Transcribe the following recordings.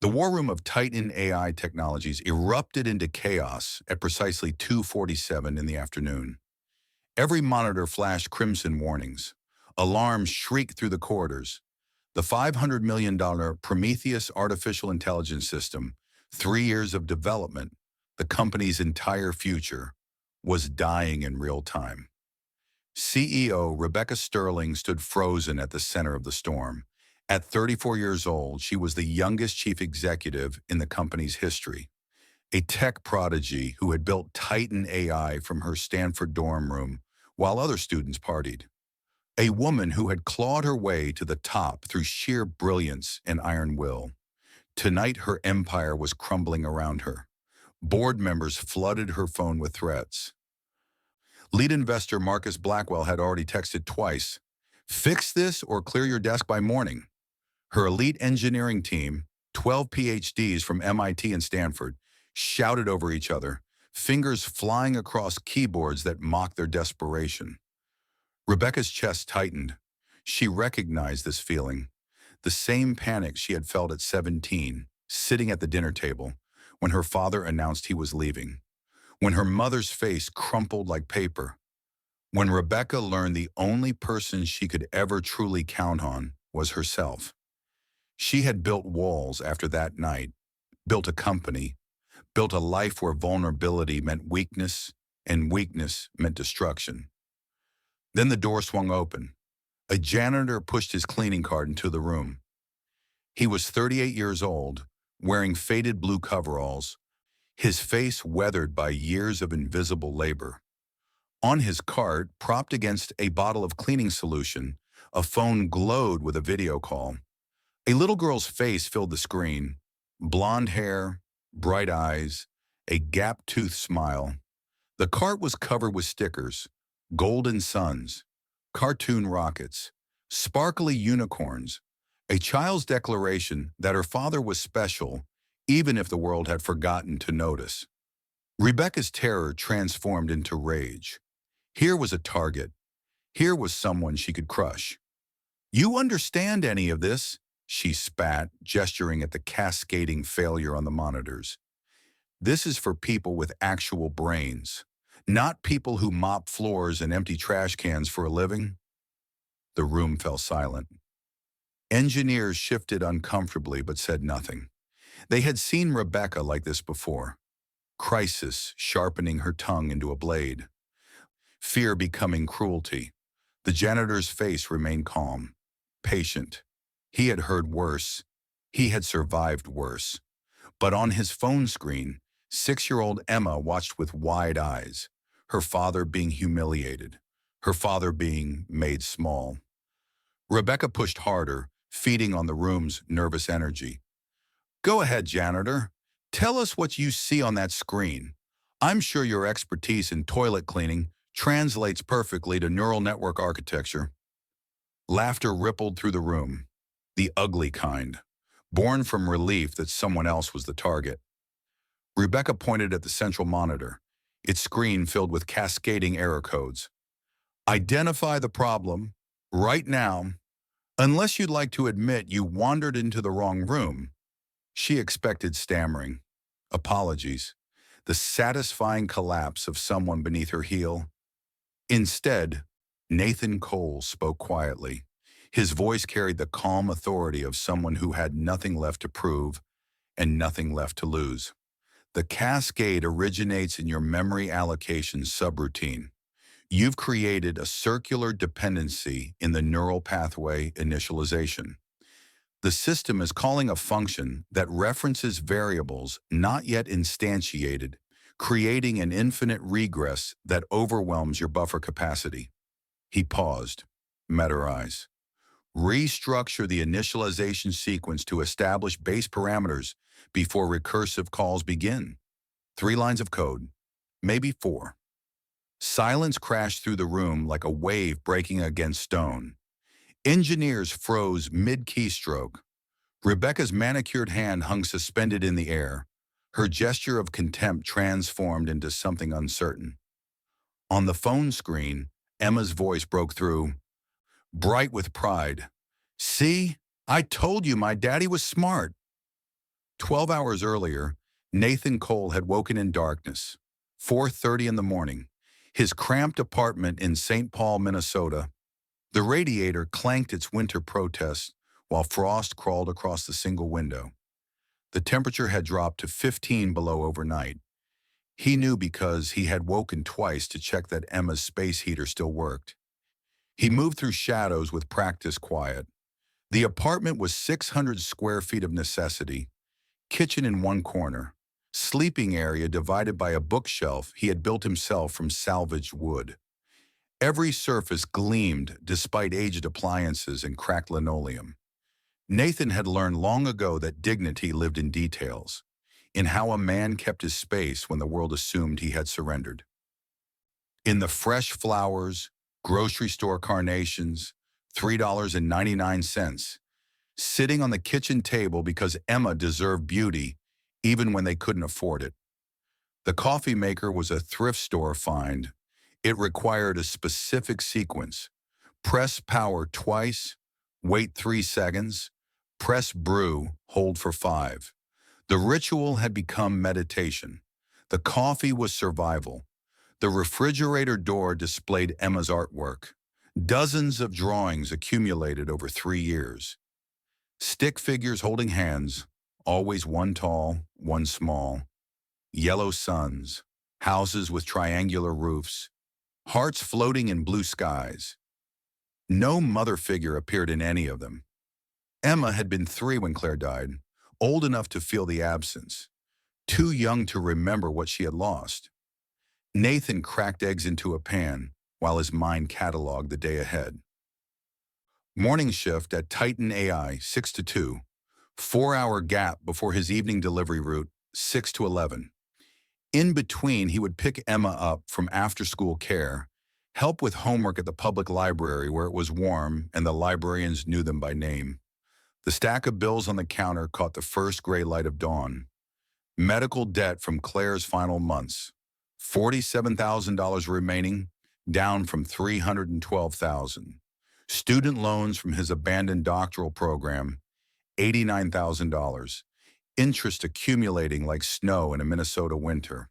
The war room of Titan AI technologies erupted into chaos at precisely 2:47 in the afternoon. Every monitor flashed crimson warnings. Alarms shrieked through the corridors. The $500 million Prometheus artificial intelligence system, 3 years of development, the company's entire future, was dying in real time. CEO Rebecca Sterling stood frozen at the center of the storm. At 34 years old, she was the youngest chief executive in the company's history, a tech prodigy who had built Titan AI from her Stanford dorm room while other students partied. A woman who had clawed her way to the top through sheer brilliance and iron will. Tonight, her empire was crumbling around her. Board members flooded her phone with threats. Lead investor Marcus Blackwell had already texted twice, "Fix this or clear your desk by morning." Her elite engineering team, 12 PhDs from MIT and Stanford, shouted over each other, fingers flying across keyboards that mocked their desperation. Rebecca's chest tightened. She recognized this feeling, the same panic she had felt at 17, sitting at the dinner table, when her father announced he was leaving, when her mother's face crumpled like paper, when Rebecca learned the only person she could ever truly count on was herself. She had built walls after that night, built a company, built a life where vulnerability meant weakness and weakness meant destruction. Then the door swung open. A janitor pushed his cleaning cart into the room. He was 38 years old, wearing faded blue coveralls, his face weathered by years of invisible labor. On his cart, propped against a bottle of cleaning solution, a phone glowed with a video call. A little girl's face filled the screen. Blonde hair, bright eyes, a gap-toothed smile. The cart was covered with stickers, golden suns, cartoon rockets, sparkly unicorns, a child's declaration that her father was special, even if the world had forgotten to notice. Rebecca's terror transformed into rage. Here was a target. Here was someone she could crush. "You understand any of this?" she spat, gesturing at the cascading failure on the monitors. "This is for people with actual brains, not people who mop floors and empty trash cans for a living." The room fell silent. Engineers shifted uncomfortably but said nothing. They had seen Rebecca like this before. Crisis sharpening her tongue into a blade. Fear becoming cruelty. The janitor's face remained calm, patient. He had heard worse. He had survived worse. But on his phone screen, 6-year-old Emma watched with wide eyes, her father being humiliated, her father being made small. Rebecca pushed harder, feeding on the room's nervous energy. "Go ahead, janitor. Tell us what you see on that screen. I'm sure your expertise in toilet cleaning translates perfectly to neural network architecture." Laughter rippled through the room, the ugly kind, born from relief that someone else was the target. Rebecca pointed at the central monitor, its screen filled with cascading error codes. "Identify the problem, right now, unless you'd like to admit you wandered into the wrong room." She expected stammering, apologies, the satisfying collapse of someone beneath her heel. Instead, Nathan Cole spoke quietly. His voice carried the calm authority of someone who had nothing left to prove and nothing left to lose. "The cascade originates in your memory allocation subroutine. You've created a circular dependency in the neural pathway initialization. The system is calling a function that references variables not yet instantiated, creating an infinite regress that overwhelms your buffer capacity." He paused, met her eyes. "Restructure the initialization sequence to establish base parameters before recursive calls begin." 3 lines of code, maybe 4. Silence crashed through the room like a wave breaking against stone. Engineers froze mid-keystroke. Rebecca's manicured hand hung suspended in the air, her gesture of contempt transformed into something uncertain. On the phone screen, Emma's voice broke through, bright with pride. "See, I told you my daddy was smart." 12 hours earlier, Nathan Cole had woken in darkness, 4:30 in the morning, his cramped apartment in St. Paul, Minnesota. The radiator clanked its winter protest while frost crawled across the single window. The temperature had dropped to 15 below overnight. He knew because he had woken twice to check that Emma's space heater still worked. He moved through shadows with practiced quiet. The apartment was 600 square feet of necessity, kitchen in one corner, sleeping area divided by a bookshelf he had built himself from salvaged wood. Every surface gleamed despite aged appliances and cracked linoleum. Nathan had learned long ago that dignity lived in details, in how a man kept his space when the world assumed he had surrendered. In the fresh flowers, grocery store carnations, $3.99, sitting on the kitchen table because Emma deserved beauty even when they couldn't afford it. The coffee maker was a thrift store find. It required a specific sequence. Press power twice, wait 3 seconds, press brew, hold for 5. The ritual had become meditation. The coffee was survival. The refrigerator door displayed Emma's artwork. Dozens of drawings accumulated over 3 years. Stick figures holding hands, always one tall, one small. Yellow suns, houses with triangular roofs, hearts floating in blue skies. No mother figure appeared in any of them. Emma had been 3 when Claire died, old enough to feel the absence, too young to remember what she had lost. Nathan cracked eggs into a pan while his mind cataloged the day ahead. Morning shift at Titan AI, 6 to 2. 4-hour gap before his evening delivery route, 6 to 11. In between, he would pick Emma up from after-school care, help with homework at the public library where it was warm and the librarians knew them by name. The stack of bills on the counter caught the first gray light of dawn. Medical debt from Claire's final months. $47,000 remaining, down from $312,000. Student loans from his abandoned doctoral program, $89,000. Interest accumulating like snow in a Minnesota winter.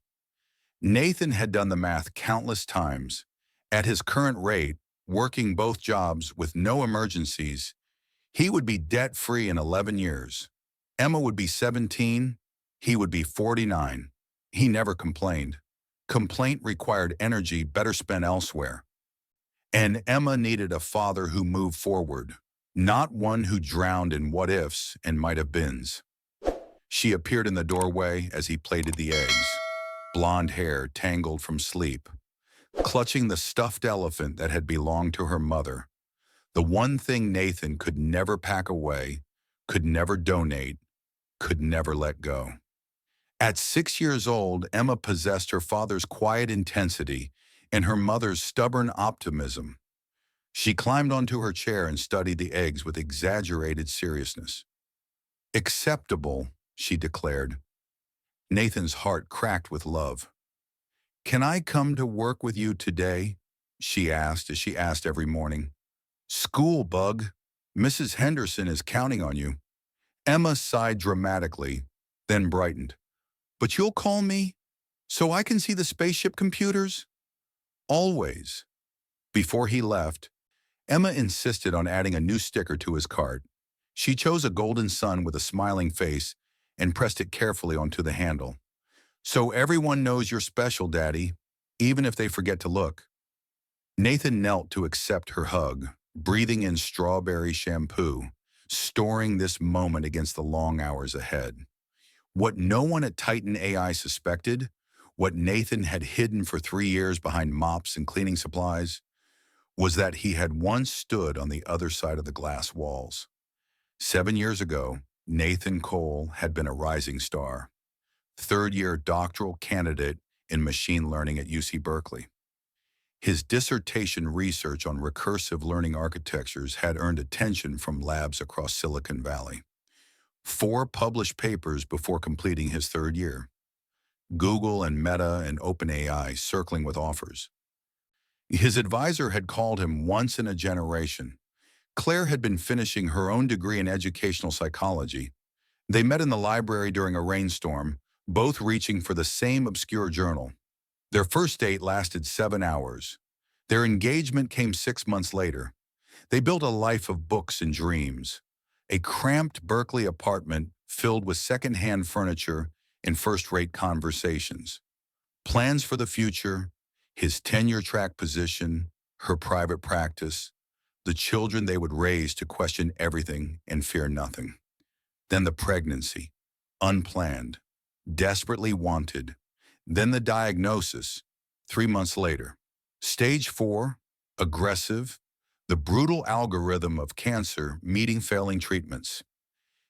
Nathan had done the math countless times. At his current rate, working both jobs with no emergencies, he would be debt-free in 11 years. Emma would be 17, he would be 49. He never complained. Complaint required energy better spent elsewhere. And Emma needed a father who moved forward, not one who drowned in what-ifs and might-have-beens. She appeared in the doorway as he plated the eggs, blonde hair tangled from sleep, clutching the stuffed elephant that had belonged to her mother, the one thing Nathan could never pack away, could never donate, could never let go. At 6 years old, Emma possessed her father's quiet intensity and her mother's stubborn optimism. She climbed onto her chair and studied the eggs with exaggerated seriousness. "Acceptable," she declared. Nathan's heart cracked with love. "Can I come to work with you today?" she asked as she asked every morning. "School bug. Mrs. Henderson is counting on you." Emma sighed dramatically, then brightened. "But you'll call me so I can see the spaceship computers?" "Always." Before he left, Emma insisted on adding a new sticker to his cart. She chose a golden sun with a smiling face and pressed it carefully onto the handle. "So everyone knows you're special, Daddy, even if they forget to look." Nathan knelt to accept her hug, breathing in strawberry shampoo, storing this moment against the long hours ahead. What no one at Titan AI suspected, what Nathan had hidden for 3 years behind mops and cleaning supplies, was that he had once stood on the other side of the glass walls. 7 years ago, Nathan Cole had been a rising star, third-year doctoral candidate in machine learning at UC Berkeley. His dissertation research on recursive learning architectures had earned attention from labs across Silicon Valley. 4 published papers before completing his 3rd year. Google and Meta and OpenAI circling with offers. His advisor had called him once in a generation. Claire had been finishing her own degree in educational psychology. They met in the library during a rainstorm, both reaching for the same obscure journal. Their first date lasted 7 hours. Their engagement came 6 months later. They built a life of books and dreams. A cramped Berkeley apartment filled with secondhand furniture and first-rate conversations. Plans for the future, his tenure-track position, her private practice, the children they would raise to question everything and fear nothing. Then the pregnancy, unplanned, desperately wanted. Then the diagnosis, 3 months later. Stage 4, aggressive, the brutal algorithm of cancer meeting failing treatments.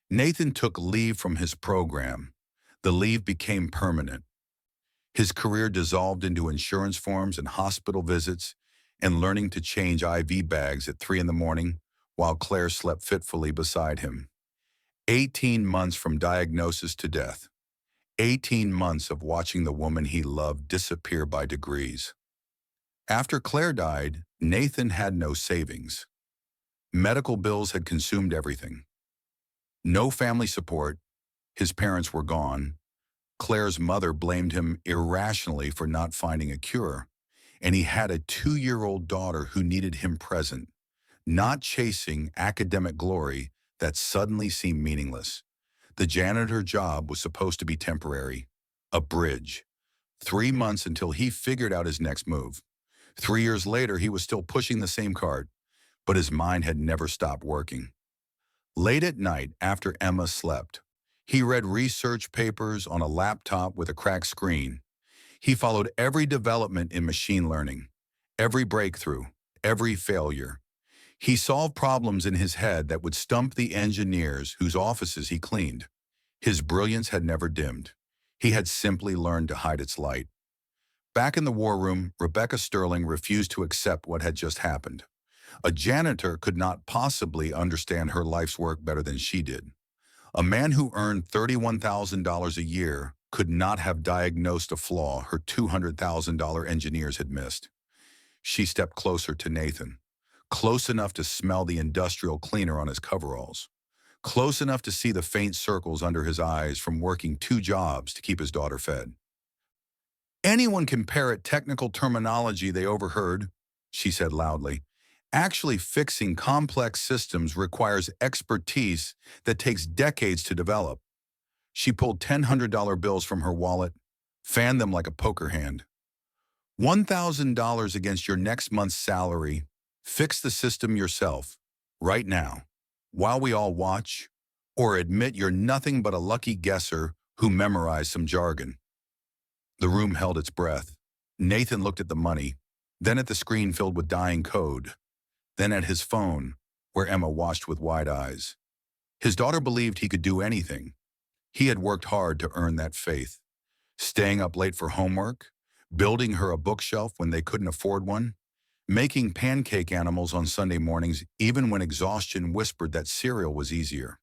Nathan took leave from his program. The leave became permanent. His career dissolved into insurance forms and hospital visits and learning to change IV bags at 3 in the morning while Claire slept fitfully beside him. 18 months from diagnosis to death. 18 months of watching the woman he loved disappear by degrees. After Claire died, Nathan had no savings. Medical bills had consumed everything. No family support. His parents were gone. Claire's mother blamed him irrationally for not finding a cure, and he had a 2-year-old daughter who needed him present, not chasing academic glory that suddenly seemed meaningless. The janitor job was supposed to be temporary, a bridge. 3 months until he figured out his next move. 3 years later, he was still pushing the same cart, but his mind had never stopped working. Late at night, after Emma slept, he read research papers on a laptop with a cracked screen. He followed every development in machine learning, every breakthrough, every failure. He solved problems in his head that would stump the engineers whose offices he cleaned. His brilliance had never dimmed. He had simply learned to hide its light. Back in the war room, Rebecca Sterling refused to accept what had just happened. A janitor could not possibly understand her life's work better than she did. A man who earned $31,000 a year could not have diagnosed a flaw her $200,000 engineers had missed. She stepped closer to Nathan, close enough to smell the industrial cleaner on his coveralls, close enough to see the faint circles under his eyes from working 2 jobs to keep his daughter fed. Anyone can parrot technical terminology they overheard, she said loudly. Actually fixing complex systems requires expertise that takes decades to develop. She pulled $100 bills from her wallet, fanned them like a poker hand. $1,000 against your next month's salary. Fix the system yourself, right now, while we all watch, or admit you're nothing but a lucky guesser who memorized some jargon. The room held its breath. Nathan looked at the money, then at the screen filled with dying code, then at his phone, where Emma watched with wide eyes. His daughter believed he could do anything. He had worked hard to earn that faith, staying up late for homework, building her a bookshelf when they couldn't afford one, making pancake animals on Sunday mornings even when exhaustion whispered that cereal was easier.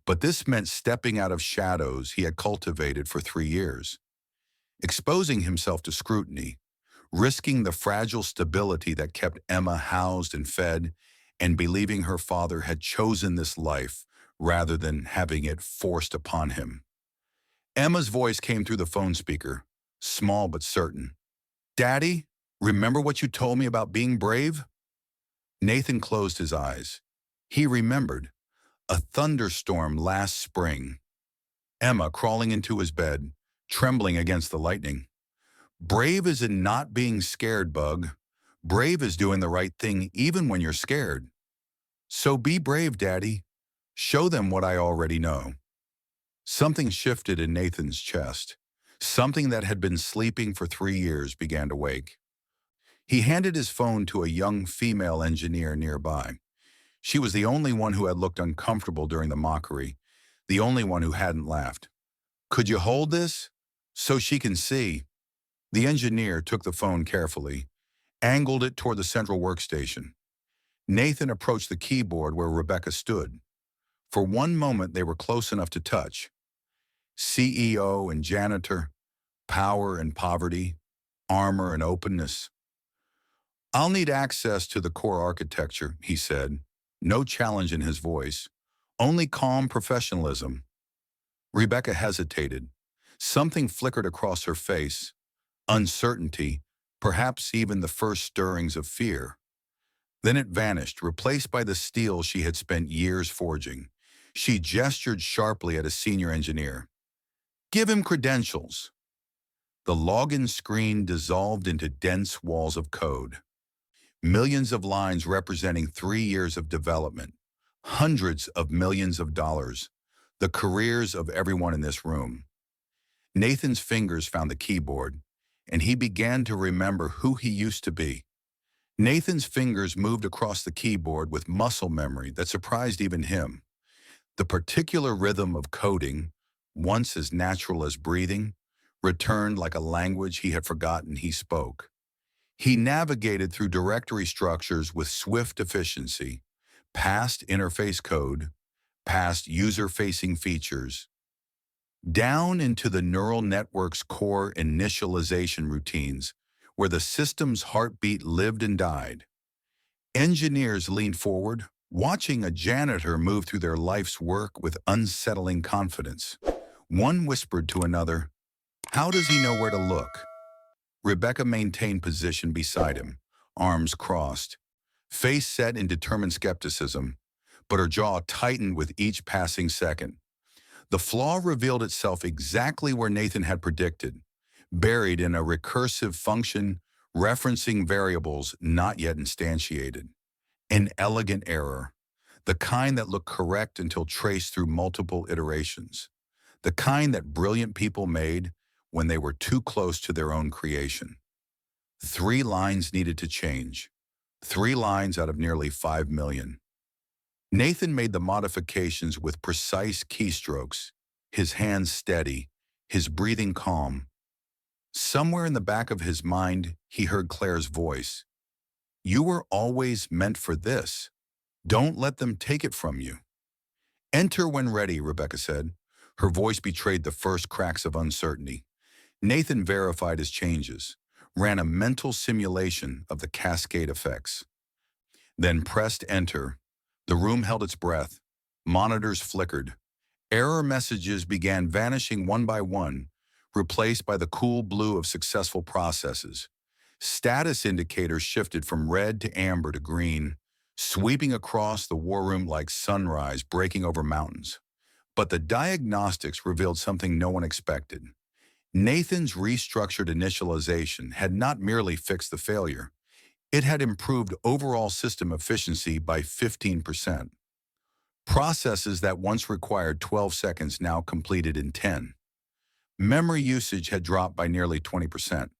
But this meant stepping out of shadows he had cultivated for 3 years, exposing himself to scrutiny, risking the fragile stability that kept Emma housed and fed, and believing her father had chosen this life rather than having it forced upon him. Emma's voice came through the phone speaker, small but certain. "Daddy, remember what you told me about being brave?" Nathan closed his eyes. He remembered a thunderstorm last spring. Emma crawling into his bed, trembling against the lightning. Brave is in not being scared, Bug. Brave is doing the right thing even when you're scared. So be brave, Daddy. Show them what I already know. Something shifted in Nathan's chest. Something that had been sleeping for 3 years began to wake. He handed his phone to a young female engineer nearby. She was the only one who had looked uncomfortable during the mockery, the only one who hadn't laughed. "Could you hold this? So she can see." The engineer took the phone carefully, angled it toward the central workstation. Nathan approached the keyboard where Rebecca stood. For one moment they were close enough to touch. CEO and janitor, power and poverty, armor and openness. "I'll need access to the core architecture," he said, no challenge in his voice, Only calm professionalism. Rebecca hesitated. Something flickered across her face. Uncertainty, perhaps even the first stirrings of fear. Then it vanished, replaced by the steel she had spent years forging. She gestured sharply at a senior engineer. Give him credentials. The login screen dissolved into dense walls of code. Millions of lines representing 3 years of development. Hundreds of millions of dollars. The careers of everyone in this room. Nathan's fingers found the keyboard, and he began to remember who he used to be. Nathan's fingers moved across the keyboard with muscle memory that surprised even him. The particular rhythm of coding, once as natural as breathing, returned like a language he had forgotten he spoke. He navigated through directory structures with swift efficiency, past interface code, past user-facing features, down into the neural network's core initialization routines, where the system's heartbeat lived and died. Engineers leaned forward, watching a janitor move through their life's work with unsettling confidence. One whispered to another, "How does he know where to look?" Rebecca maintained position beside him, arms crossed, face set in determined skepticism, but her jaw tightened with each passing second. The flaw revealed itself exactly where Nathan had predicted, buried in a recursive function referencing variables not yet instantiated. An elegant error, the kind that looked correct until traced through multiple iterations, the kind that brilliant people made when they were too close to their own creation. 3 lines needed to change, 3 lines out of nearly 5 million. Nathan made the modifications with precise keystrokes, his hands steady, his breathing calm. Somewhere in the back of his mind, he heard Claire's voice. "You were always meant for this. Don't let them take it from you." "Enter when ready," Rebecca said. Her voice betrayed the first cracks of uncertainty. Nathan verified his changes, ran a mental simulation of the cascade effects, then pressed enter. The room held its breath. Monitors flickered. Error messages began vanishing one by one, replaced by the cool blue of successful processes. Status indicators shifted from red to amber to green, sweeping across the war room like sunrise breaking over mountains. But the diagnostics revealed something no one expected. Nathan's restructured initialization had not merely fixed the failure. It had improved overall system efficiency by 15%. Processes that once required 12 seconds now completed in 10. Memory usage had dropped by nearly 20%.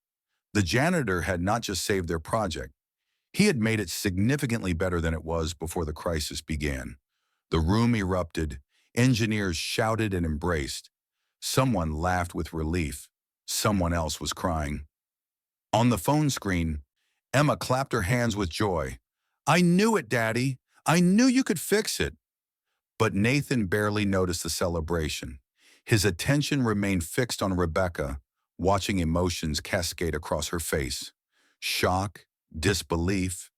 The janitor had not just saved their project, he had made it significantly better than it was before the crisis began. The room erupted, engineers shouted and embraced. Someone laughed with relief, someone else was crying. On the phone screen, Emma clapped her hands with joy. "I knew it, Daddy! I knew you could fix it!" But Nathan barely noticed the celebration. His attention remained fixed on Rebecca, watching emotions cascade across her face. Shock, disbelief,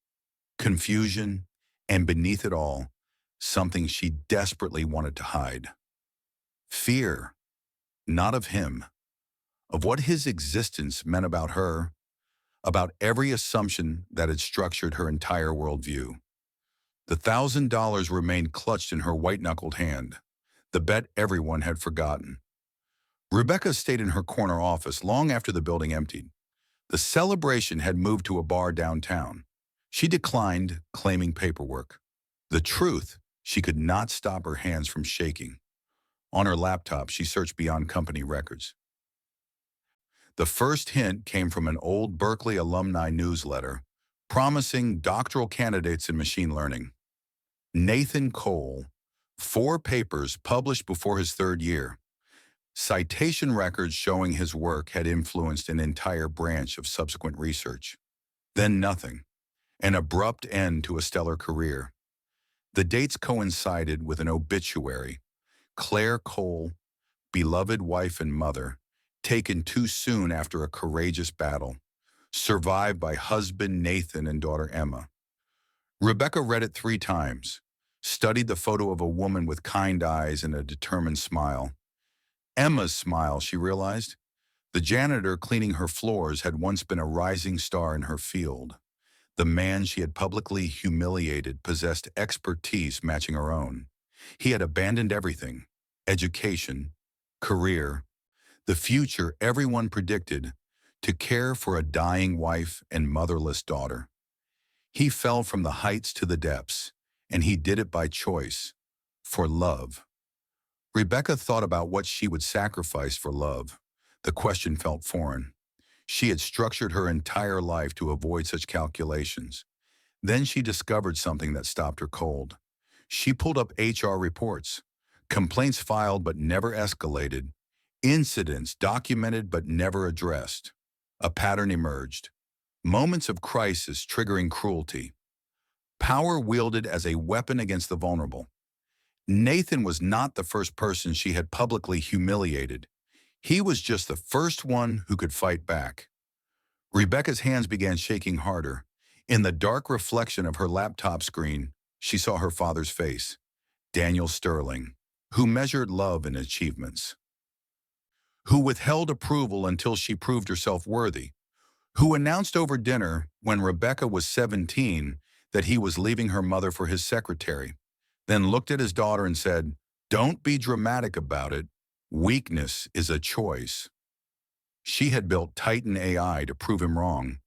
confusion, and beneath it all, something she desperately wanted to hide. Fear, not of him, of what his existence meant about her, about every assumption that had structured her entire worldview. The $1,000 remained clutched in her white-knuckled hand, the bet everyone had forgotten. Rebecca stayed in her corner office long after the building emptied. The celebration had moved to a bar downtown. She declined, claiming paperwork. The truth, she could not stop her hands from shaking. On her laptop, she searched beyond company records. The first hint came from an old Berkeley alumni newsletter promising doctoral candidates in machine learning. Nathan Cole, 4 papers published before his 3rd year. Citation records showing his work had influenced an entire branch of subsequent research. Then nothing, an abrupt end to a stellar career. The dates coincided with an obituary. Claire Cole, beloved wife and mother, taken too soon after a courageous battle, survived by husband Nathan and daughter Emma. Rebecca read it 3 times. studied the photo of a woman with kind eyes and a determined smile. Emma's smile, she realized. The janitor cleaning her floors had once been a rising star in her field. The man she had publicly humiliated possessed expertise matching her own. He had abandoned everything: education, career, the future everyone predicted, to care for a dying wife and motherless daughter. He fell from the heights to the depths, and he did it by choice, for love. Rebecca thought about what she would sacrifice for love. The question felt foreign. She had structured her entire life to avoid such calculations. Then she discovered something that stopped her cold. She pulled up HR reports, complaints filed but never escalated, incidents documented but never addressed. A pattern emerged. Moments of crisis triggering cruelty. Power wielded as a weapon against the vulnerable. Nathan was not the first person she had publicly humiliated. He was just the first one who could fight back. Rebecca's hands began shaking harder. In the dark reflection of her laptop screen, she saw her father's face, Daniel Sterling, who measured love in achievements, who withheld approval until she proved herself worthy, who announced over dinner when Rebecca was 17 that he was leaving her mother for his secretary, then looked at his daughter and said, "Don't be dramatic about it. Weakness is a choice." She had built Titan AI to prove him wrong.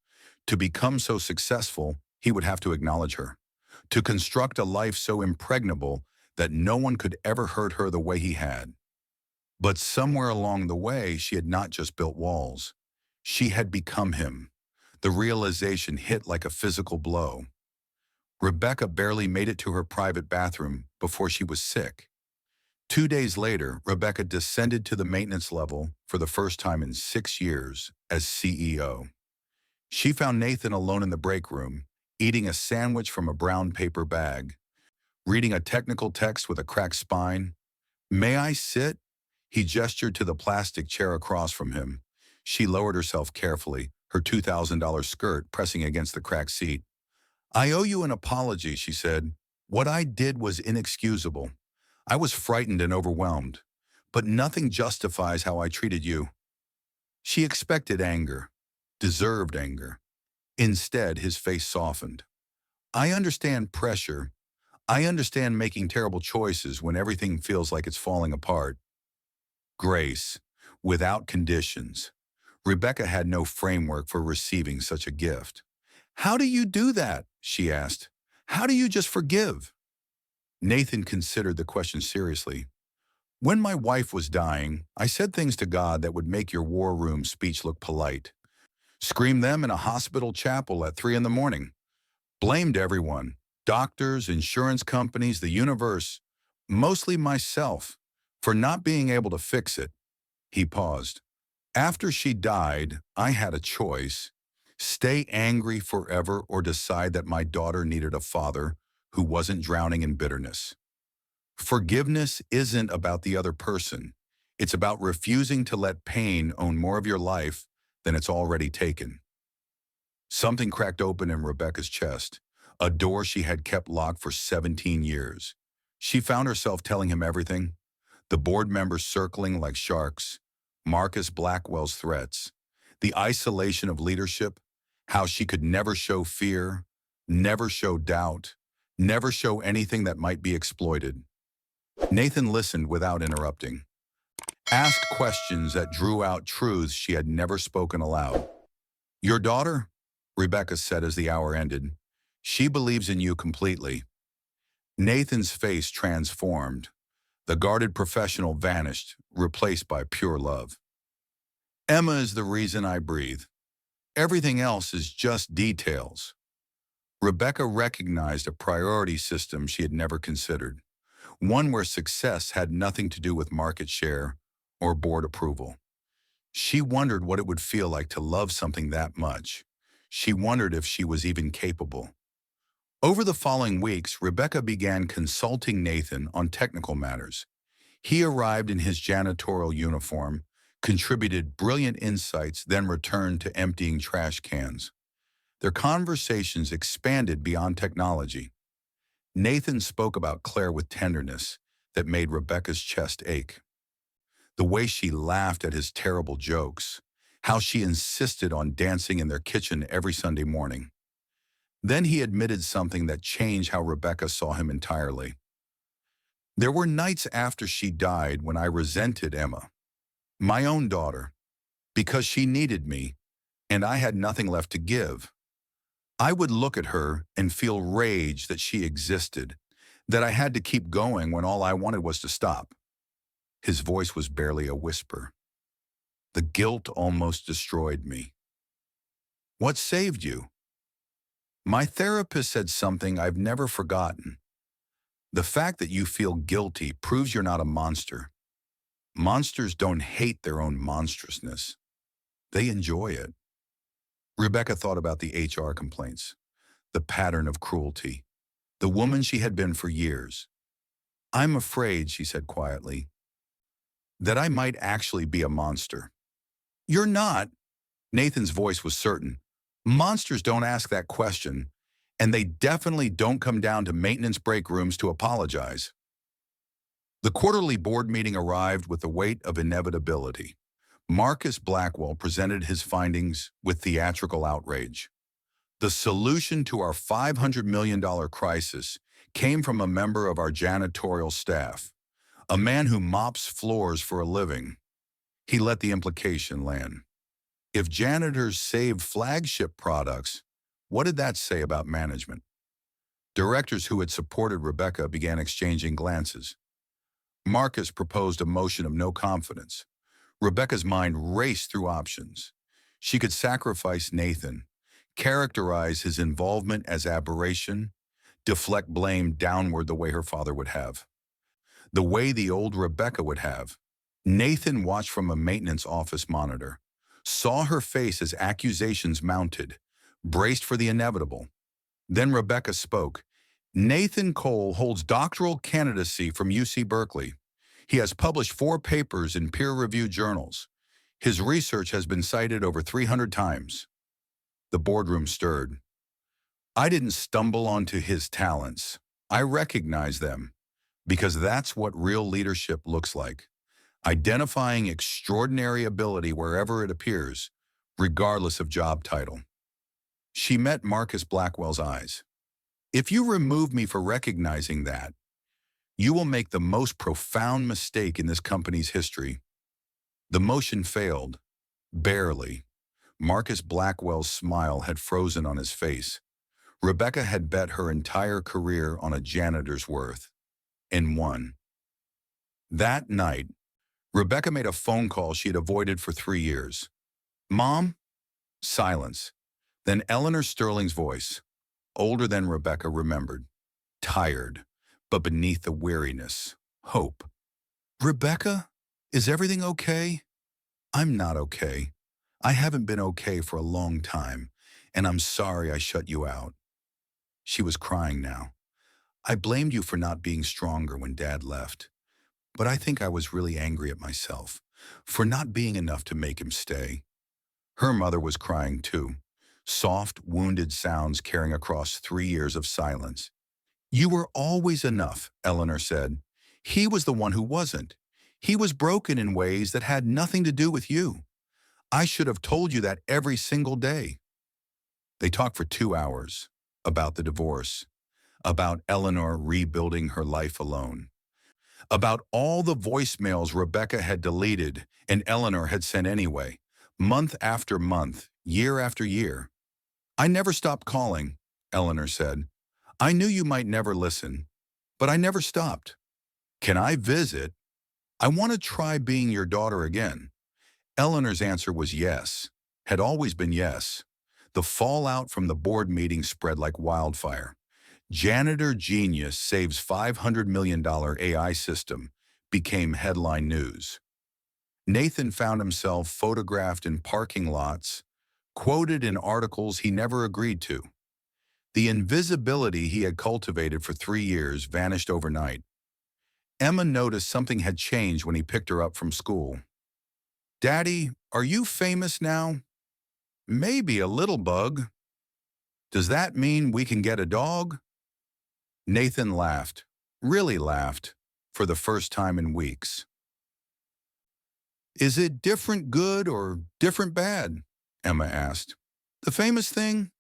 To become so successful, he would have to acknowledge her. To construct a life so impregnable that no one could ever hurt her the way he had. But somewhere along the way, she had not just built walls. She had become him. The realization hit like a physical blow. Rebecca barely made it to her private bathroom before she was sick. 2 days later, Rebecca descended to the maintenance level for the first time in 6 years as CEO. She found Nathan alone in the break room, eating a sandwich from a brown paper bag, reading a technical text with a cracked spine. "May I sit?" He gestured to the plastic chair across from him. She lowered herself carefully, her $2,000 skirt pressing against the cracked seat. "I owe you an apology," she said. "What I did was inexcusable. I was frightened and overwhelmed, but nothing justifies how I treated you." She expected anger, deserved anger. Instead, his face softened. "I understand pressure. I understand making terrible choices when everything feels like it's falling apart." Grace, without conditions. Rebecca had no framework for receiving such a gift. "How do you do that?" she asked. "How do you just forgive?" Nathan considered the question seriously. "When my wife was dying, I said things to God that would make your war room speech look polite. Screamed them in a hospital chapel at 3 in the morning. Blamed everyone, doctors, insurance companies, the universe, mostly myself, for not being able to fix it." He paused. "After she died, I had a choice: stay angry forever or decide that my daughter needed a father who wasn't drowning in bitterness. Forgiveness isn't about the other person. It's about refusing to let pain own more of your life than it's already taken." Something cracked open in Rebecca's chest, a door she had kept locked for 17 years. She found herself telling him everything: the board members circling like sharks, Marcus Blackwell's threats, the isolation of leadership, how she could never show fear, never show doubt, never show anything that might be exploited. Nathan listened without interrupting, asked questions that drew out truths she had never spoken aloud. "Your daughter," Rebecca said as the hour ended, "she believes in you completely." Nathan's face transformed. The guarded professional vanished, replaced by pure love. "Emma is the reason I breathe. Everything else is just details." Rebecca recognized a priority system she had never considered, one where success had nothing to do with market share or board approval. She wondered what it would feel like to love something that much. She wondered if she was even capable. Over the following weeks, Rebecca began consulting Nathan on technical matters. He arrived in his janitorial uniform, contributed brilliant insights, then returned to emptying trash cans. Their conversations expanded beyond technology. Nathan spoke about Claire with tenderness that made Rebecca's chest ache. The way she laughed at his terrible jokes, how she insisted on dancing in their kitchen every Sunday morning. Then he admitted something that changed how Rebecca saw him entirely. There were nights after she died when I resented Emma, my own daughter, because she needed me and I had nothing left to give. I would look at her and feel rage that she existed, that I had to keep going when all I wanted was to stop. His voice was barely a whisper. The guilt almost destroyed me. What saved you? My therapist said something I've never forgotten. The fact that you feel guilty proves you're not a monster. Monsters don't hate their own monstrousness. They enjoy it. Rebecca thought about the HR complaints, the pattern of cruelty, the woman she had been for years. I'm afraid, she said quietly, that I might actually be a monster. You're not. Nathan's voice was certain. Monsters don't ask that question, and they definitely don't come down to maintenance break rooms to apologize. The quarterly board meeting arrived with the weight of inevitability. Marcus Blackwell presented his findings with theatrical outrage. The solution to our $500 million crisis came from a member of our janitorial staff, a man who mops floors for a living. He let the implication land. If janitors saved flagship products, what did that say about management? Directors who had supported Rebecca began exchanging glances. Marcus proposed a motion of no confidence. Rebecca's mind raced through options. She could sacrifice Nathan, characterize his involvement as aberration, deflect blame downward the way her father would have, the way the old Rebecca would have. Nathan watched from a maintenance office monitor, saw her face as accusations mounted, braced for the inevitable. Then Rebecca spoke. Nathan Cole holds doctoral candidacy from UC Berkeley. He has published 4 papers in peer-reviewed journals. His research has been cited over 300 times. The boardroom stirred. I didn't stumble onto his talents. I recognize them, because that's what real leadership looks like. Identifying extraordinary ability wherever it appears, regardless of job title. She met Marcus Blackwell's eyes. If you remove me for recognizing that, you will make the most profound mistake in this company's history. The motion failed. Barely. Marcus Blackwell's smile had frozen on his face. Rebecca had bet her entire career on a janitor's worth, and won. That night, Rebecca made a phone call she had avoided for 3 years. Mom? Silence. Then Eleanor Sterling's voice, older than Rebecca remembered, tired, but beneath the weariness, hope. Rebecca, is everything okay? I'm not okay. I haven't been okay for a long time, and I'm sorry I shut you out. She was crying now. I blamed you for not being stronger when Dad left, but I think I was really angry at myself for not being enough to make him stay. Her mother was crying too, soft, wounded sounds carrying across 3 years of silence. You were always enough, Eleanor said. He was the one who wasn't. He was broken in ways that had nothing to do with you. I should have told you that every single day. They talked for 2 hours about the divorce, about Eleanor rebuilding her life alone, about all the voicemails Rebecca had deleted and Eleanor had sent anyway, month after month, year after year. I never stopped calling, Eleanor said. I knew you might never listen, but I never stopped. Can I visit? I want to try being your daughter again. Eleanor's answer was yes, had always been yes. The fallout from the board meeting spread like wildfire. Janitor Genius saves $500 million AI system became headline news. Nathan found himself photographed in parking lots, quoted in articles he never agreed to. The invisibility he had cultivated for 3 years vanished overnight. Emma noticed something had changed when he picked her up from school. Daddy, are you famous now? Maybe a little bug. Does that mean we can get a dog? Nathan laughed, really laughed, for the first time in weeks. Is it different good or different bad? Emma asked. The famous thing?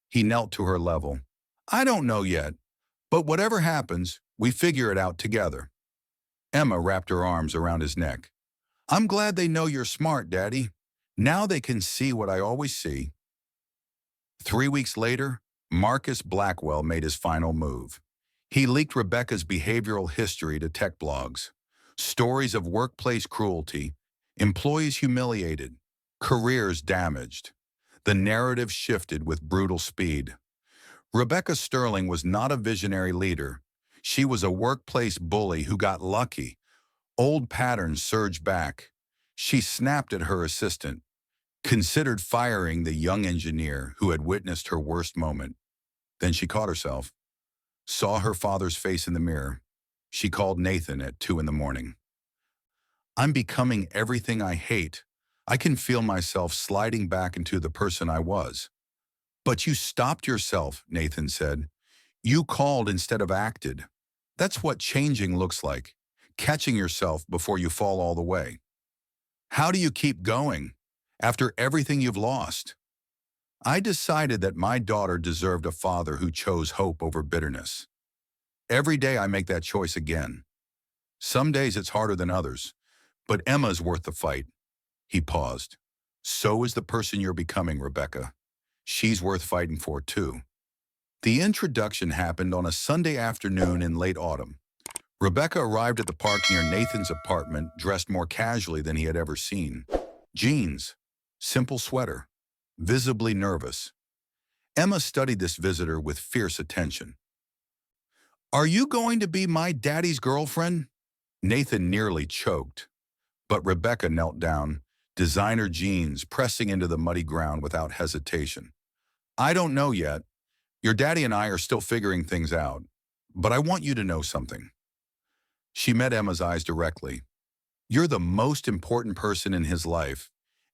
He knelt to her level. I don't know yet, but whatever happens, we figure it out together. Emma wrapped her arms around his neck. I'm glad they know you're smart, Daddy. Now they can see what I always see. 3 weeks later, Marcus Blackwell made his final move. He leaked Rebecca's behavioral history to tech blogs. Stories of workplace cruelty, employees humiliated, careers damaged. The narrative shifted with brutal speed. Rebecca Sterling was not a visionary leader. She was a workplace bully who got lucky. Old patterns surged back. She snapped at her assistant, considered firing the young engineer who had witnessed her worst moment. Then she caught herself, saw her father's face in the mirror. She called Nathan at 2 in the morning. I'm becoming everything I hate. I can feel myself sliding back into the person I was. But you stopped yourself, Nathan said. You called instead of acted. That's what changing looks like, catching yourself before you fall all the way. How do you keep going after everything you've lost? I decided that my daughter deserved a father who chose hope over bitterness. Every day I make that choice again. Some days it's harder than others, but Emma's worth the fight. He paused. So is the person you're becoming, Rebecca. She's worth fighting for, too. The introduction happened on a Sunday afternoon in late autumn. Rebecca arrived at the park near Nathan's apartment dressed more casually than he had ever seen. Jeans, simple sweater, visibly nervous. Emma studied this visitor with fierce attention. Are you going to be my daddy's girlfriend? Nathan nearly choked, but Rebecca knelt down, designer jeans pressing into the muddy ground without hesitation. I don't know yet. Your daddy and I are still figuring things out, but I want you to know something. She met Emma's eyes directly. You're the most important person in his life.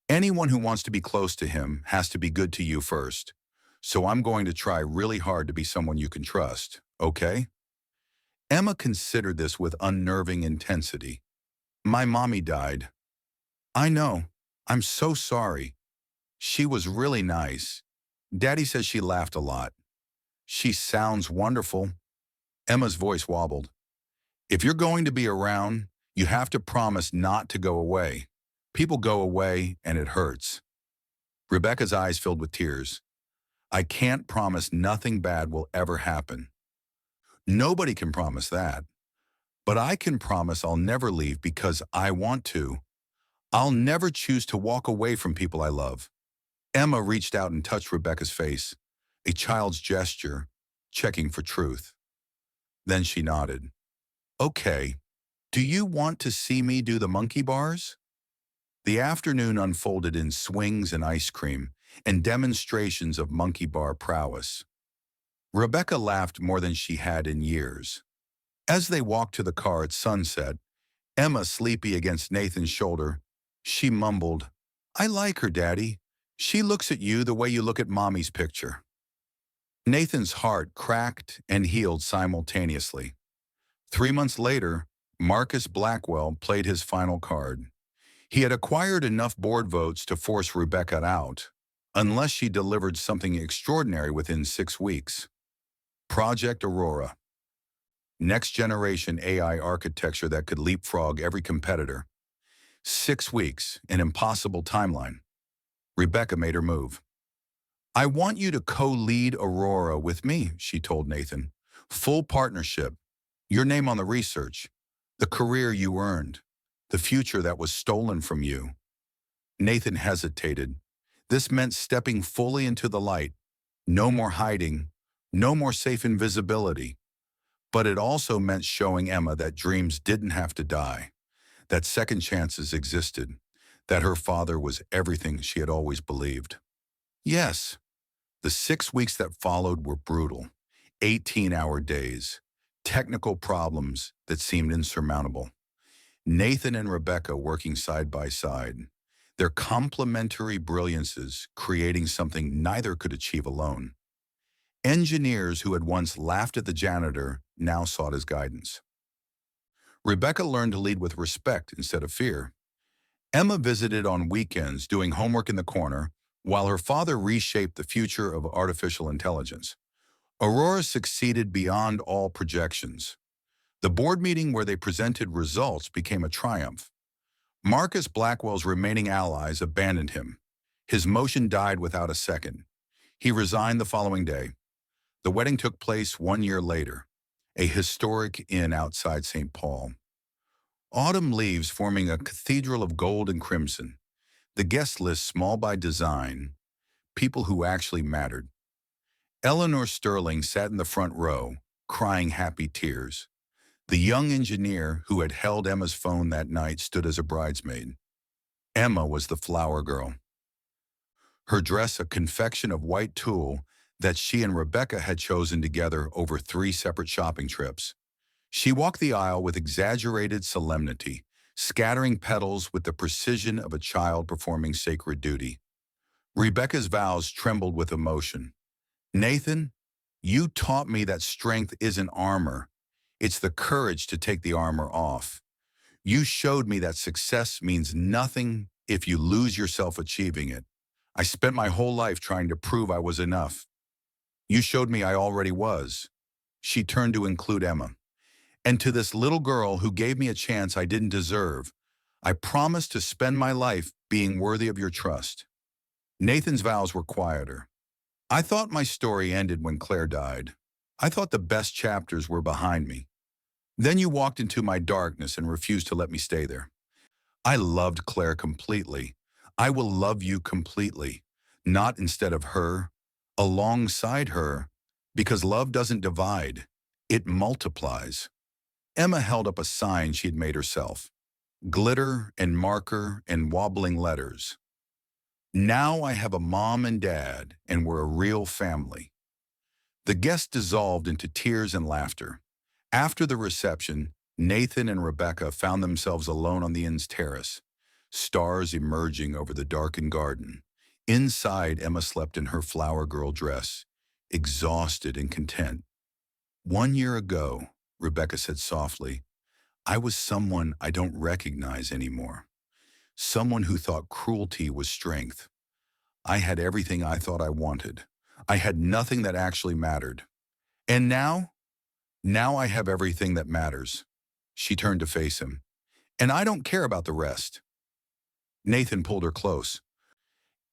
Anyone who wants to be close to him has to be good to you first. So I'm going to try really hard to be someone you can trust, okay? Emma considered this with unnerving intensity. My mommy died. I know. I'm so sorry. She was really nice. Daddy says she laughed a lot. She sounds wonderful. Emma's voice wobbled. If you're going to be around, you have to promise not to go away. People go away and it hurts. Rebecca's eyes filled with tears. I can't promise nothing bad will ever happen. Nobody can promise that. But I can promise I'll never leave because I want to. I'll never choose to walk away from people I love. Emma reached out and touched Rebecca's face, a child's gesture, checking for truth. Then she nodded. Okay, do you want to see me do the monkey bars? The afternoon unfolded in swings and ice cream and demonstrations of monkey bar prowess. Rebecca laughed more than she had in years. As they walked to the car at sunset, Emma sleepy against Nathan's shoulder, she mumbled, I like her, Daddy. She looks at you the way you look at Mommy's picture. Nathan's heart cracked and healed simultaneously. 3 months later, Marcus Blackwell played his final card. He had acquired enough board votes to force Rebecca out, unless she delivered something extraordinary within 6 weeks. Project Aurora. Next-generation AI architecture that could leapfrog every competitor. 6 weeks, an impossible timeline. Rebecca made her move. I want you to co-lead Aurora with me, she told Nathan. Full partnership. Your name on the research. The career you earned. The future that was stolen from you. Nathan hesitated. This meant stepping fully into the light. No more hiding. No more safe invisibility. But it also meant showing Emma that dreams didn't have to die. That second chances existed. That her father was everything she had always believed. Yes, the 6 weeks that followed were brutal. 18-hour days. Technical problems that seemed insurmountable. Nathan and Rebecca working side by side. Their complementary brilliances creating something neither could achieve alone. Engineers who had once laughed at the janitor now sought his guidance. Rebecca learned to lead with respect instead of fear. Emma visited on weekends doing homework in the corner, while her father reshaped the future of artificial intelligence. Aurora succeeded beyond all projections. The board meeting where they presented results became a triumph. Marcus Blackwell's remaining allies abandoned him. His motion died without a second. He resigned the following day. The wedding took place 1 year later, a historic inn outside St. Paul. Autumn leaves forming a cathedral of gold and crimson. The guest list small by design, people who actually mattered. Eleanor Sterling sat in the front row, crying happy tears. The young engineer who had held Emma's phone that night stood as a bridesmaid. Emma was the flower girl. Her dress a confection of white tulle that she and Rebecca had chosen together over 3 separate shopping trips. She walked the aisle with exaggerated solemnity, scattering petals with the precision of a child performing sacred duty. Rebecca's vows trembled with emotion. Nathan, you taught me that strength isn't armor. It's the courage to take the armor off. You showed me that success means nothing if you lose yourself achieving it. I spent my whole life trying to prove I was enough. You showed me I already was. She turned to include Emma. And to this little girl who gave me a chance I didn't deserve, I promise to spend my life being worthy of your trust. Nathan's vows were quieter. I thought my story ended when Claire died. I thought the best chapters were behind me. Then you walked into my darkness and refused to let me stay there. I loved Claire completely. I will love you completely, not instead of her, alongside her, because love doesn't divide, it multiplies. Emma held up a sign she had made herself. Glitter and marker and wobbling letters. Now I have a mom and dad, and we're a real family. The guests dissolved into tears and laughter. After the reception, Nathan and Rebecca found themselves alone on the inn's terrace, stars emerging over the darkened garden. Inside, Emma slept in her flower girl dress, exhausted and content. 1 year ago, Rebecca said softly, I was someone I don't recognize anymore. Someone who thought cruelty was strength. I had everything I thought I wanted. I had nothing that actually mattered. And now I have everything that matters. She turned to face him. And I don't care about the rest. Nathan pulled her close.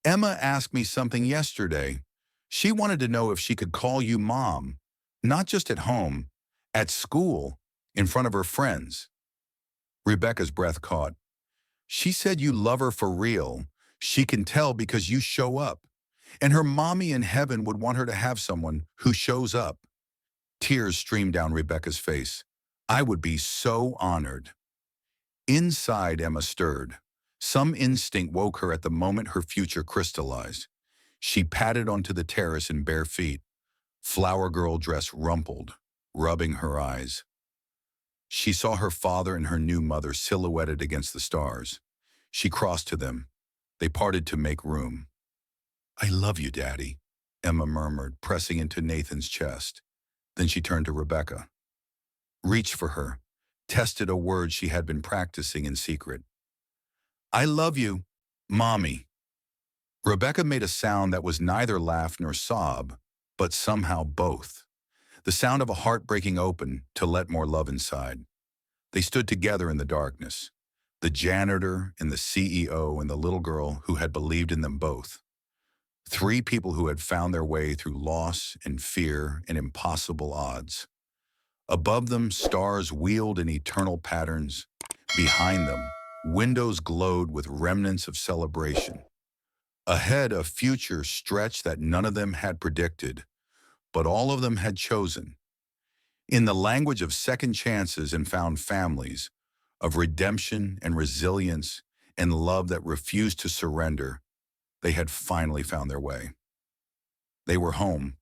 Emma asked me something yesterday. She wanted to know if she could call you mom, not just at home, at school, in front of her friends. Rebecca's breath caught. She said you love her for real. She can tell because you show up. And her mommy in heaven would want her to have someone who shows up. Tears streamed down Rebecca's face. I would be so honored. Inside, Emma stirred. Some instinct woke her at the moment her future crystallized. She padded onto the terrace in bare feet, flower girl dress rumpled, rubbing her eyes. She saw her father and her new mother silhouetted against the stars. She crossed to them. They parted to make room. I love you, Daddy, Emma murmured, pressing into Nathan's chest. Then she turned to Rebecca. Reached for her, tested a word she had been practicing in secret. I love you, Mommy. Rebecca made a sound that was neither laugh nor sob, but somehow both. The sound of a heart breaking open to let more love inside. They stood together in the darkness, the janitor and the CEO and the little girl who had believed in them both. 3 people who had found their way through loss and fear and impossible odds. Above them, stars wheeled in eternal patterns. Behind them, windows glowed with remnants of celebration. Ahead, a future stretched that none of them had predicted, but all of them had chosen. In the language of second chances and found families, of redemption and resilience and love that refused to surrender, they had finally found their way. They were home,